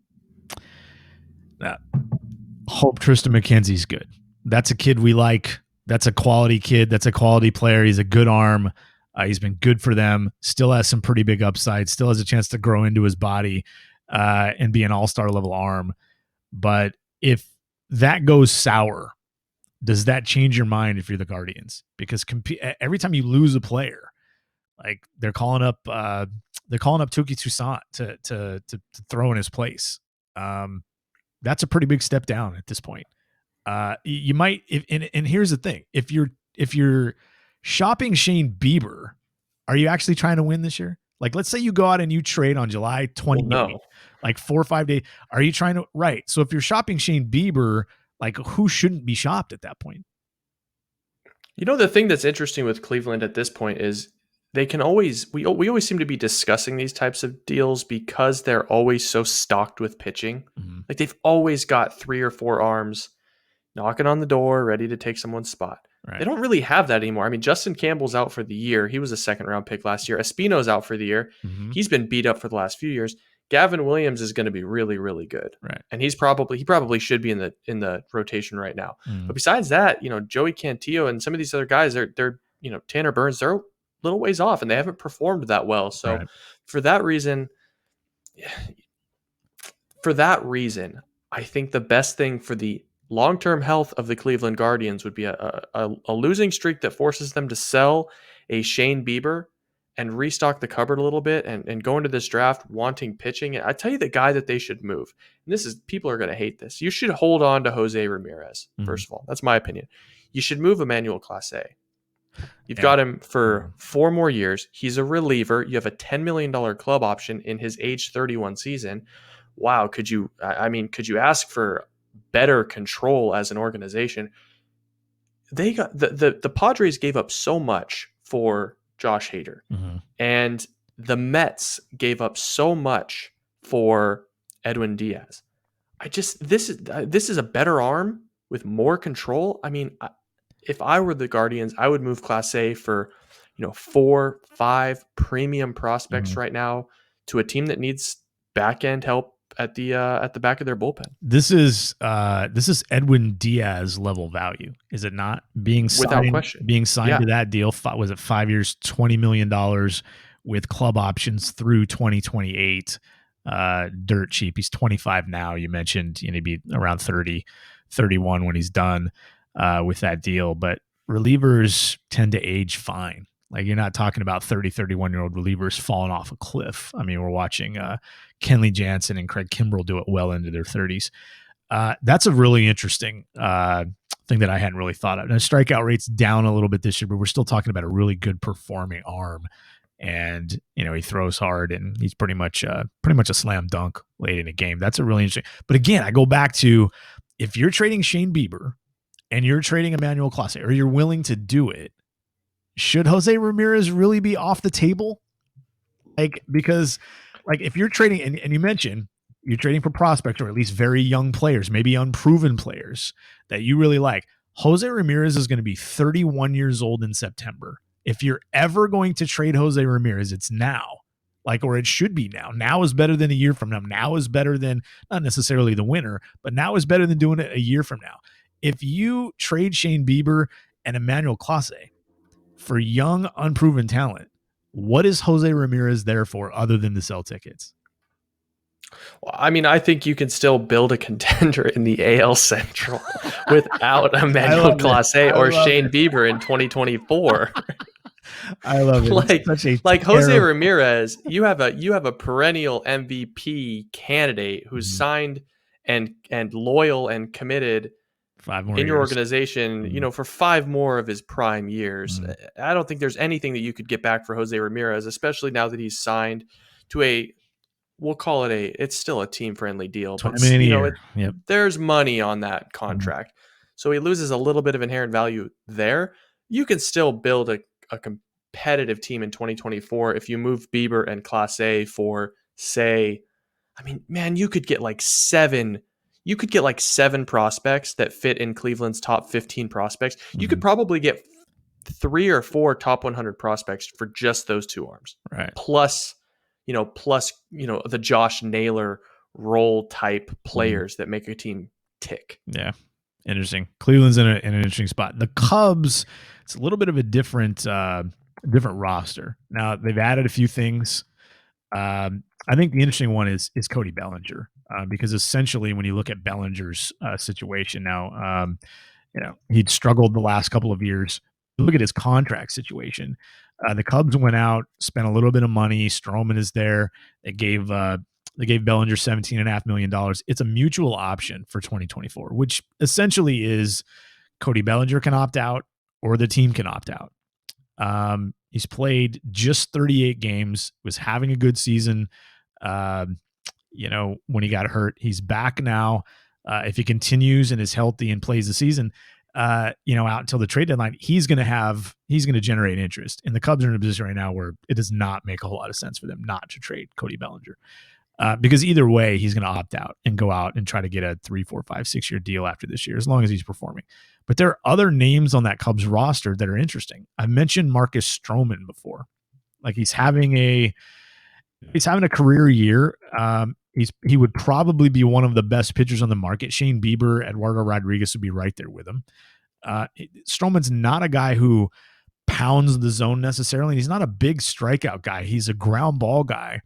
Hope Tristan McKenzie's good. That's a kid we like. That's a quality kid. That's a quality player. He's a good arm. He's been good for them. Still has some pretty big upside. Still has a chance to grow into his body and be an all-star level arm. But if that goes sour, does that change your mind if you're the Guardians? Because every time you lose a player, like they're calling up Tuki Toussaint to throw in his place. That's a pretty big step down at this point. You might, and here's the thing: if you're shopping Shane Bieber, are you actually trying to win this year? Like, let's say you go out and you trade on July 28th, like 4 or 5 days. Are you trying to, right? So if you're shopping Shane Bieber, like, who shouldn't be shopped at that point? The thing that's interesting with Cleveland at this point is they can always, we always seem to be discussing these types of deals because they're always so stocked with pitching. Mm-hmm. Like, they've always got 3 or 4 arms knocking on the door, ready to take someone's spot. Right. They don't really have that anymore. I mean, Justin Campbell's out for the year. He was a 2nd-round pick last year. Espino's out for the year. Mm-hmm. He's been beat up for the last few years. Gavin Williams is going to be really, really good. Right. And he probably should be in the rotation right now. Mm-hmm. But besides that, Joey Cantillo and some of these other guys, they're Tanner Burns, they're a little ways off and they haven't performed that well. So for that reason, I think the best thing for the long-term health of the Cleveland Guardians would be a losing streak that forces them to sell a Shane Bieber and restock the cupboard a little bit and go into this draft wanting pitching. And I tell you the guy that they should move. And this is, people are going to hate this. You should hold on to Jose Ramirez, first of all. That's my opinion. You should move Emmanuel Clase. You've got him for 4 more years. He's a reliever. You have a $10 million club option in his age 31 season. Wow, could you ask for better control as an organization? They got the Padres gave up so much for Josh Hader, and the Mets gave up so much for Edwin Diaz. This is a better arm with more control. I mean, if I were the Guardians, I would move Clase for 4, 5 premium prospects right now to a team that needs back end help at the back of their bullpen. This is Edwin Diaz level value, is it not? Without question. Being signed to that deal, was it 5 years, $20 million with club options through 2028? Dirt cheap. He's 25 now. You mentioned he'd be around 30, 31 when he's done with that deal. But relievers tend to age fine. Like, you're not talking about 30, 31-year-old relievers falling off a cliff. I mean, we're watching Kenley Jansen and Craig Kimbrell do it well into their 30s. That's a really interesting thing that I hadn't really thought of. Now, strikeout rate's down a little bit this year, but we're still talking about a really good performing arm. And, he throws hard, and he's pretty much a slam dunk late in a game. That's a really interesting. But again, I go back to, if you're trading Shane Bieber and you're trading Emmanuel Clase, or you're willing to do it, should Jose Ramirez really be off the table? Because if you're trading, and you mentioned you're trading for prospects, or at least very young players, maybe unproven players that you really like. Jose Ramirez is going to be 31 years old in September. If you're ever going to trade Jose Ramirez, it's now. Or it should be now. Now is better than a year from now. Now is better than, not necessarily the winner, but now is better than doing it a year from now. If you trade Shane Bieber and Emmanuel Clase for young, unproven talent, what is Jose Ramirez there for other than to sell tickets? Well, I mean, I think you can still build a contender in the AL Central without Emmanuel Clase or Shane Bieber in 2024. I love it. Jose Ramirez, you have a perennial MVP candidate who's signed and loyal and committed 5 more in your years. Organization, for 5 more of his prime years. I don't think there's anything that you could get back for Jose Ramirez, especially now that he's signed to we'll call it it's still a team-friendly deal, but there's money on that contract. So he loses a little bit of inherent value there. You can still build a competitive team in 2024 if you move Bieber and Clase for, say, you could get 7 prospects that fit in Cleveland's top 15 prospects. You could probably get 3 or 4 top 100 prospects for just those 2 arms. Right. Plus the Josh Naylor role type players that make a team tick. Yeah. Interesting. Cleveland's in an interesting spot. The Cubs, it's a little bit of a different roster. Now, they've added a few things. I think the interesting one is Cody Bellinger, because essentially when you look at Bellinger's situation now, he'd struggled the last couple of years. Look at his contract situation. The Cubs went out, spent a little bit of money. Stroman is there. They gave Bellinger $17.5 million. It's a mutual option for 2024, which essentially is Cody Bellinger can opt out or the team can opt out. He's played just 38 games, was having a good season. When he got hurt, he's back now. If he continues and is healthy and plays the season, out until the trade deadline, he's going to generate interest. And the Cubs are in a position right now where it does not make a whole lot of sense for them not to trade Cody Bellinger. Because either way, he's going to opt out and go out and try to get a 3, 4, 5, 6 year deal after this year, as long as he's performing. But there are other names on that Cubs roster that are interesting. I've mentioned Marcus Stroman before. He's having a career year. He would probably be one of the best pitchers on the market. Shane Bieber, Eduardo Rodriguez would be right there with him. Stroman's not a guy who pounds the zone necessarily. He's not a big strikeout guy. He's a ground ball guy,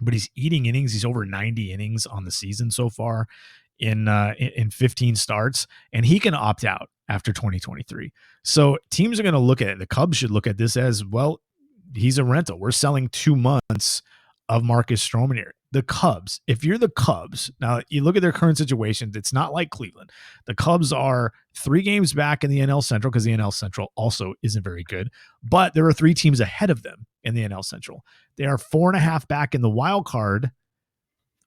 but he's eating innings. He's over 90 innings on the season so far. in 15 starts, and he can opt out after 2023. So teams are going to look at it. The Cubs should look at this as, well, he's a rental. We're selling 2 months of Marcus Stroman here. The Cubs, if you're the Cubs, now you look at their current situation, it's not like Cleveland. The Cubs are 3 games back in the NL Central because the NL Central also isn't very good, but there are 3 teams ahead of them in the NL Central. They are 4.5 back in the wild card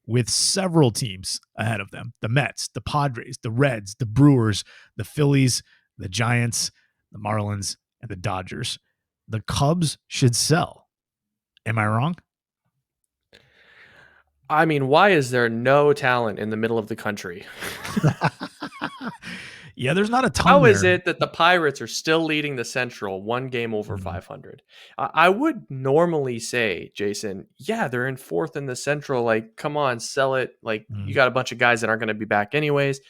with several teams ahead of them. The Mets, the Padres, the Reds, the Brewers, the Phillies, the Giants, the Marlins, and the Dodgers. The Cubs should sell. Am I wrong? I mean, why is there no talent in the middle of the country? Yeah, there's not a ton. How there. is it that the Pirates are still leading the Central 1 game over 500? I would normally say, Jason, yeah, they're in 4th in the Central. Like, come on, sell it. Like, you got a bunch of guys that aren't going to be back anyways.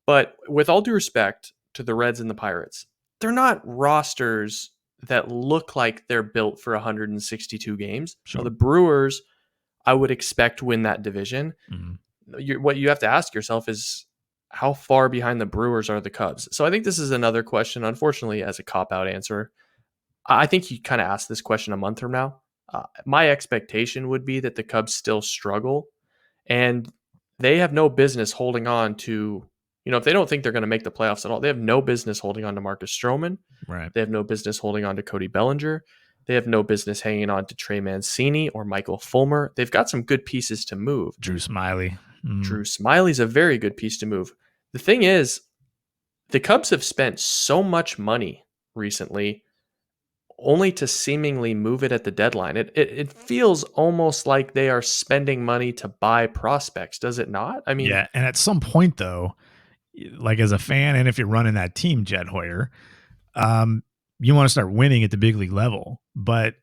But with all due respect to the Reds and the Pirates, they're not rosters that look like they're built for 162 games. Sure. So the Brewers, I would expect, win that division. What you have to ask yourself is, how far behind the Brewers are the Cubs? So I think this is another question, unfortunately, as a cop-out answer. I think you kind of asked this question a month from now. My expectation would be that the Cubs still struggle, and they have no business holding on to, if they don't think they're going to make the playoffs at all, they have no business holding on to Marcus Stroman. Right. They have no business holding on to Cody Bellinger. They have no business hanging on to Trey Mancini or Michael Fulmer. They've got some good pieces to move. Drew Smyly. Drew Smyly's a very good piece to move. The thing is, the Cubs have spent so much money recently only to seemingly move it at the deadline. It feels almost like they are spending money to buy prospects, does it not? I mean, yeah, and at some point, though, like as a fan, and if you're running that team, Jed Hoyer, you want to start winning at the big league level. But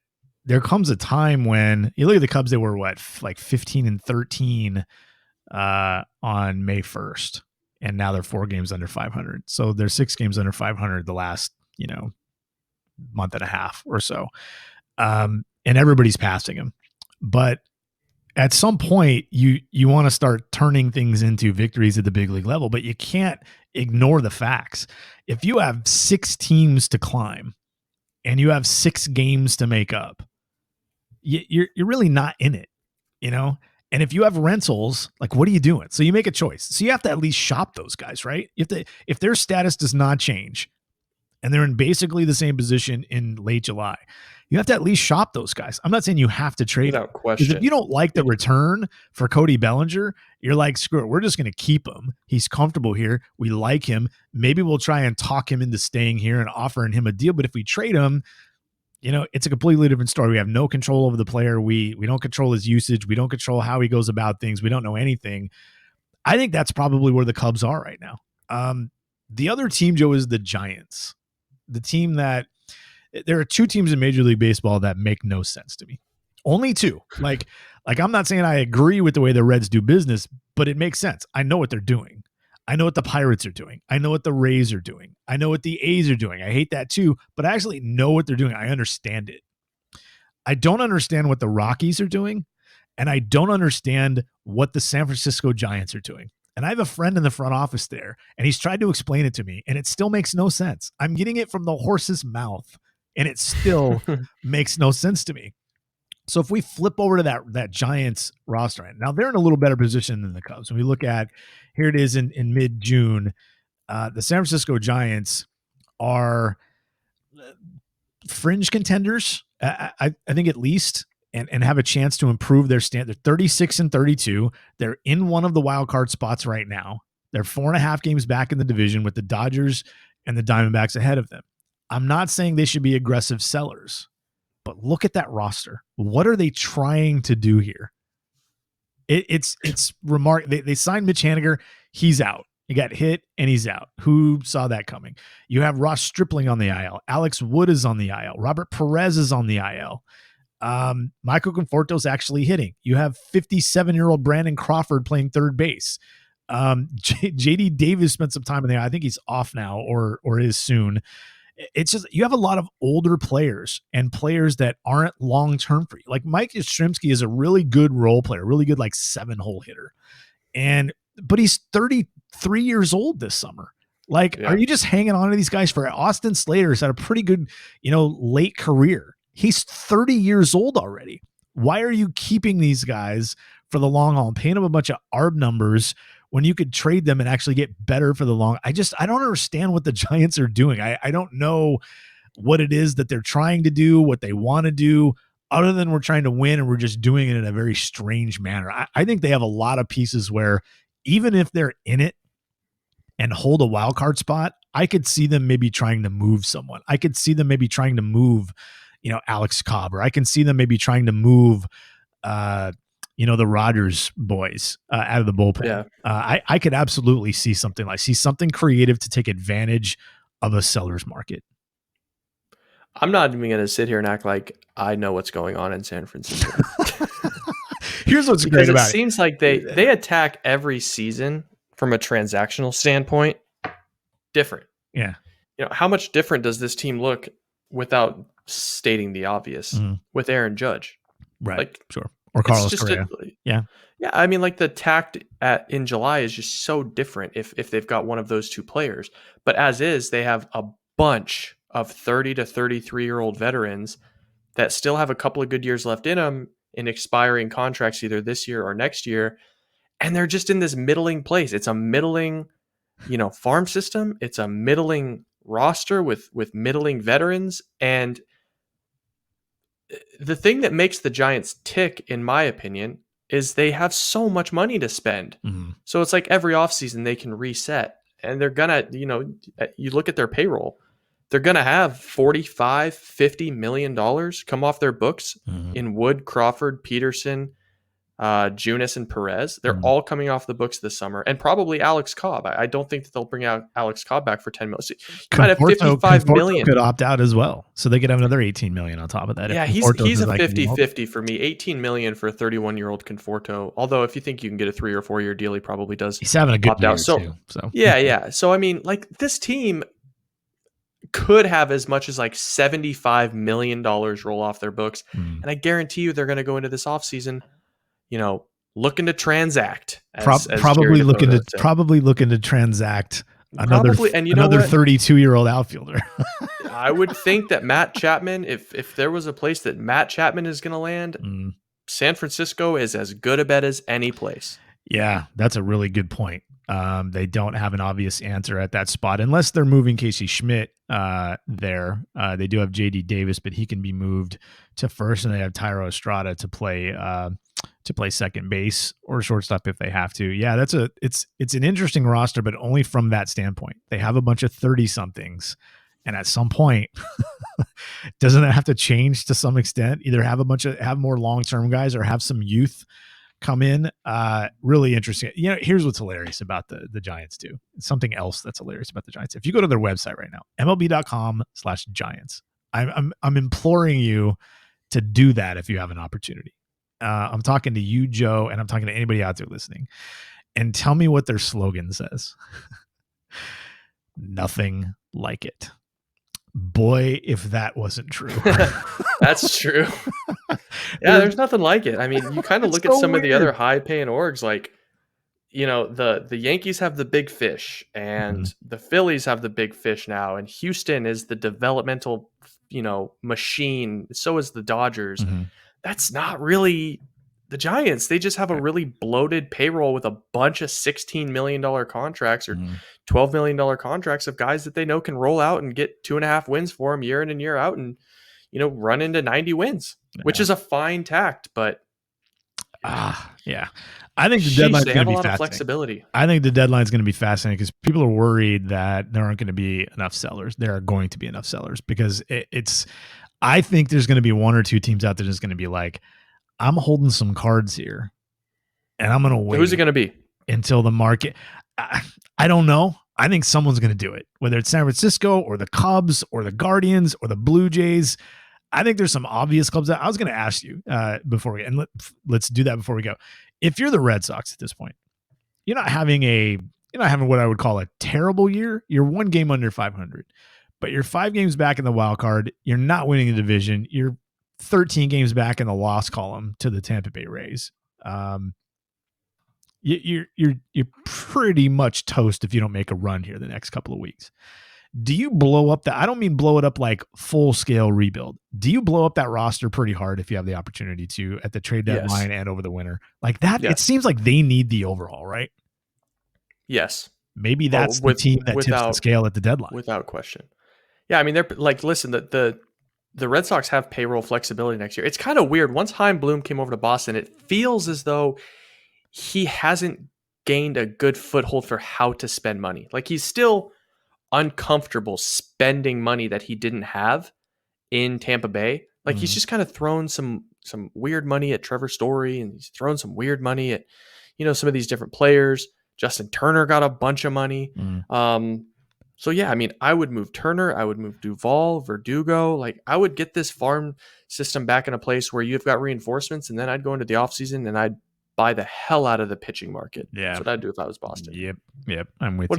there comes a time when you look at the Cubs, they were like 15-13 on May 1st. And now they're 4 games under 500. So they're 6 games under 500 the last, month and a half or so. And everybody's passing them. But at some point, you want to start turning things into victories at the big league level, but you can't ignore the facts. If you have 6 teams to climb and you have 6 games to make up, you're really not in it, And if you have rentals, like, what are you doing? So you make a choice. So you have to at least shop those guys, right? If their status does not change and they're in basically the same position in late July, you have to at least shop those guys. I'm not saying you have to trade without them. question. If you don't like the return for Cody Bellinger, you're like, screw it. We're just going to keep him. He's comfortable here. We like him. Maybe we'll try and talk him into staying here and offering him a deal. But if we trade him, it's a completely different story. We have no control over the player. We don't control his usage. We don't control how he goes about things. We don't know anything. I think that's probably where the Cubs are right now. The other team, Joe, is the Giants. The team that there are 2 teams in Major League Baseball that make no sense to me. Only 2. Like I'm not saying I agree with the way the Reds do business, but it makes sense. I know what they're doing. I know what the Pirates are doing. I know what the Rays are doing. I know what the A's are doing. I hate that too, but I actually know what they're doing. I understand it. I don't understand what the Rockies are doing, and I don't understand what the San Francisco Giants are doing. And I have a friend in the front office there, and he's tried to explain it to me, and it still makes no sense. I'm getting it from the horse's mouth, and it still makes no sense to me. So if we flip over to that Giants roster, now they're in a little better position than the Cubs. When we look at, here it is in mid-June, the San Francisco Giants are fringe contenders, I think at least, and have a chance to improve their stand. They're 36-32. They're in one of the wild card spots right now. They're 4.5 games back in the division with the Dodgers and the Diamondbacks ahead of them. I'm not saying they should be aggressive sellers, but look at that roster. What are they trying to do here? It's remarkable. They signed Mitch Haniger. He's out. He got hit and he's out. Who saw that coming? You have Ross Stripling on the IL. Alex Wood is on the IL. Robert Perez is on the IL. Michael Conforto's actually hitting. You have 57-year-old Brandon Crawford playing third base. JD Davis spent some time in there. I think he's off now or is soon. It's just, you have a lot of older players and players that aren't long-term for you. Like Mike Yastrzemski is a really good role player, really good, like 7-hole hitter. but he's 33 years old this summer. Like, are you just hanging on to these guys for Austin Slater's had a pretty good, late career. He's 30 years old already. Why are you keeping these guys for the long haul and paying them a bunch of ARB numbers when you could trade them and actually get better for the long? I don't understand what the Giants are doing. I don't know what it is that they're trying to do, what they want to do, other than we're trying to win and we're just doing it in a very strange manner. I think they have a lot of pieces where even if they're in it and hold a wild card spot, I could see them maybe trying to move someone. I could see them maybe trying to move, Alex Cobb, or I can see them maybe trying to move, the Rodgers boys out of the bullpen. Yeah. I could absolutely see something creative to take advantage of a seller's market. I'm not even going to sit here and act like I know what's going on in San Francisco. Here's what's great about it. It seems like they attack every season from a transactional standpoint different. Yeah. How much different does this team look without stating the obvious with Aaron Judge? Right. Like, sure. Or Carlos Correa. Yeah. I mean, like the tact in July is just so different if they've got one of those two players. But as is, they have a bunch of 30 to 33-year-old veterans that still have a couple of good years left in them in expiring contracts either this year or next year. And they're just in this middling place. It's a middling, farm system. It's a middling roster with middling veterans. And the thing that makes the Giants tick, in my opinion, is they have so much money to spend. Mm-hmm. So it's like every offseason they can reset. And they're going to, you look at their payroll, they're going to have $45, $50 million come off their books in Wood, Crawford, Peterson, Junis, and Perez. They're all coming off the books this summer, and probably Alex Cobb. I don't think that they'll bring out Alex Cobb back for $10 million. So you might have $55 million. Could opt out as well, so they could have another $18 million on top of that. Yeah, he's a 50-50 for me. $18 million for a 31-year-old Conforto. Although if you think you can get a 3 or 4 year deal, he probably does. He's having a good year too. So yeah. So I mean, like this team could have as much as like $75 million roll off their books, and I guarantee you they're going to go into this offseason looking to transact. Probably looking to transact another 32-year-old outfielder. I would think that Matt Chapman, if there was a place that Matt Chapman is going to land, San Francisco is as good a bet as any place. Yeah, that's a really good point. They don't have an obvious answer at that spot unless they're moving Casey Schmidt there. They do have JD Davis, but he can be moved to first, and they have Tyro Estrada to play second base or shortstop if they have to. Yeah, it's an interesting roster, but only from that standpoint. They have a bunch of 30-somethings, and at some point, doesn't it have to change to some extent? Either have more long-term guys or have some youth come in. Really interesting. Here's what's hilarious about the Giants too. Something else that's hilarious about the Giants. If you go to their website right now, MLB.com/Giants, I'm imploring you to do that if you have an opportunity. I'm talking to you, Joe, and I'm talking to anybody out there listening, and tell me what their slogan says. Nothing like it. Boy, if that wasn't true. That's true. Yeah, there's nothing like it. I mean, you kind of look at some of the other high-paying orgs, like, the Yankees have the big fish, and the Phillies have the big fish now, and Houston is the developmental, machine. So is the Dodgers. That's not really the Giants. They just have a really bloated payroll with a bunch of $16 million contracts or $12 million contracts of guys that they know can roll out and get 2.5 wins for them year in and year out and, run into 90 wins, which is a fine tact, but yeah. I think the deadline's going to be fascinating. Flexibility. I think the deadline's going to be fascinating because people are worried that there aren't going to be enough sellers. There are going to be enough sellers because I think there's going to be 1 or 2 teams out there that's going to be like, I'm holding some cards here and I'm going to wait. Who's it going to be? Until the market. I don't know. I think someone's going to do it, whether it's San Francisco or the Cubs or the Guardians or the Blue Jays. I think there's some obvious clubs that I was going to ask you before let's do that before we go. If you're the Red Sox at this point, you're not having what I would call a terrible year. You're 1 game under 500, but you're 5 games back in the wild card. You're not winning the division. You're 13 games back in the loss column to the Tampa Bay Rays. you're pretty much toast if you don't make a run here the next couple of weeks. Do you blow up that? I don't mean blow it up like full scale rebuild. Do you blow up that roster pretty hard if you have the opportunity to at the trade deadline and over the winter like that? It seems like they need the overhaul, right? Yes. Maybe that's the team that tips the scale at the deadline. Without question. Yeah, I mean, they're like, listen, the Red Sox have payroll flexibility next year. It's kind of weird. Once Chaim Bloom came over to Boston, it feels as though he hasn't gained a good foothold for how to spend money. Like, he's still uncomfortable spending money that he didn't have in Tampa Bay. Like, he's just kind of thrown some weird money at Trevor Story, and he's thrown some weird money at, some of these different players. Justin Turner got a bunch of money. So yeah, I mean, I would move Turner, I would move Duvall, Verdugo. Like, I would get this farm system back in a place where you've got reinforcements, and then I'd go into the offseason and I'd buy the hell out of the pitching market. Yeah. That's what I'd do if I was Boston. Yep. I'm with you. What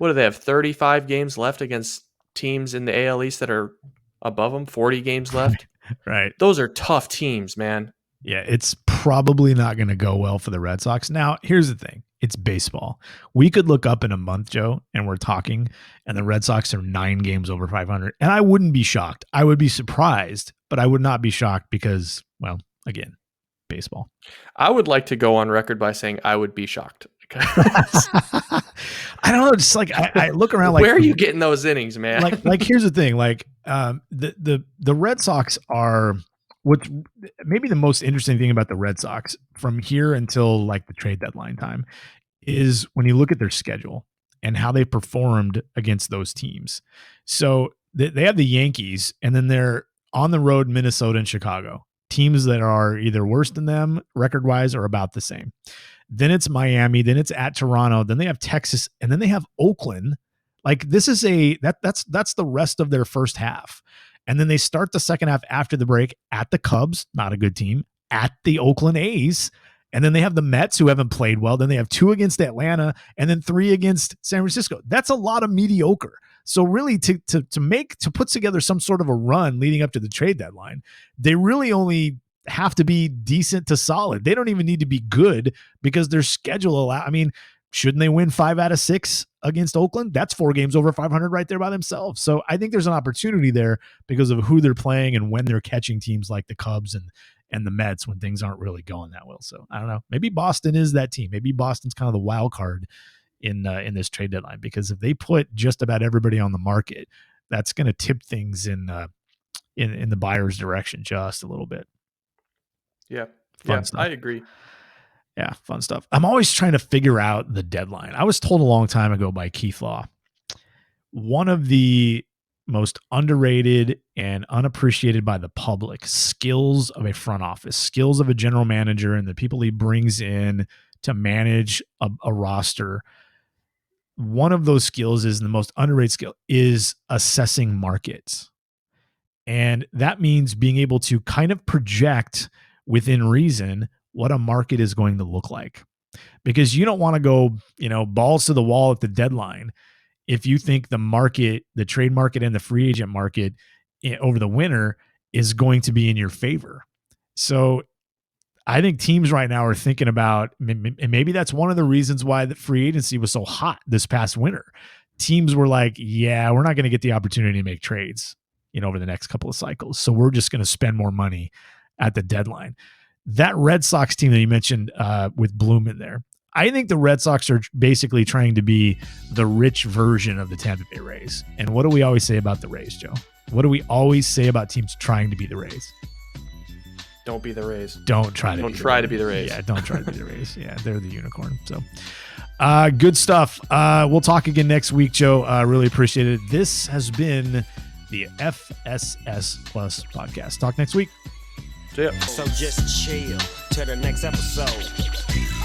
do they have? 35 games left against teams in the AL East that are above them? 40 games left? Right. Those are tough teams, man. Yeah, it's probably not going to go well for the Red Sox. Now, here's the thing. It's baseball. We could look up in a month, Joe, and we're talking, and the Red Sox are 9 games over 500. And I wouldn't be shocked. I would be surprised, but I would not be shocked because, well, again, baseball. I would like to go on record by saying I would be shocked. I don't know. Just like I look around, like, where are you getting those innings, man? Like here's the thing. Like the Red Sox are what's maybe the most interesting thing about the Red Sox from here until like the trade deadline time is when you look at their schedule and how they performed against those teams. So they have the Yankees, and then they're on the road, Minnesota and Chicago, teams that are either worse than them record wise or about the same. Then it's Miami, then it's at Toronto, then they have Texas, and then they have Oakland. Like, this is that's the rest of their first half. And then they start the second half after the break at the Cubs, not a good team, at the Oakland A's, and then they have the Mets, who haven't played well. Then they have 2 against Atlanta, and then 3 against San Francisco. That's a lot of mediocre. So really, to put together some sort of a run leading up to the trade deadline, they really only have to be decent to solid. They don't even need to be good because their schedule I mean, shouldn't they win 5 out of 6 against Oakland? That's 4 games over 500 right there by themselves. So I think there's an opportunity there because of who they're playing and when they're catching teams like the Cubs and the Mets when things aren't really going that well. So I don't know. Maybe Boston is that team. Maybe Boston's kind of the wild card in this trade deadline, because if they put just about everybody on the market, that's going to tip things in the buyer's direction just a little bit. Yeah. Fun stuff. I agree. Yeah, fun stuff. I'm always trying to figure out the deadline. I was told a long time ago by Keith Law, one of the most underrated and unappreciated by the public skills of a front office, skills of a general manager and the people he brings in to manage a roster. One of those skills is the most underrated skill is assessing markets. And that means being able to kind of project within reason what a market is going to look like, because you don't want to go, balls to the wall at the deadline if you think the market, the trade market and the free agent market over the winter is going to be in your favor. So I think teams right now are thinking about, and maybe that's one of the reasons why the free agency was so hot this past winter. Teams were like, yeah, we're not going to get the opportunity to make trades, over the next couple of cycles. So we're just going to spend more money at the deadline. That Red Sox team that you mentioned with Bloom in there, I think the Red Sox are basically trying to be the rich version of the Tampa Bay Rays. And what do we always say about the Rays, Joe? What do we always say about teams trying to be the Rays? Don't be the Rays. Don't try to be the Rays. Yeah, don't try to be the Rays. Yeah, they're the unicorn. So good stuff. We'll talk again next week, Joe. Really appreciate it. This has been the FSS Plus podcast. Talk next week. See ya. So just chill till the next episode.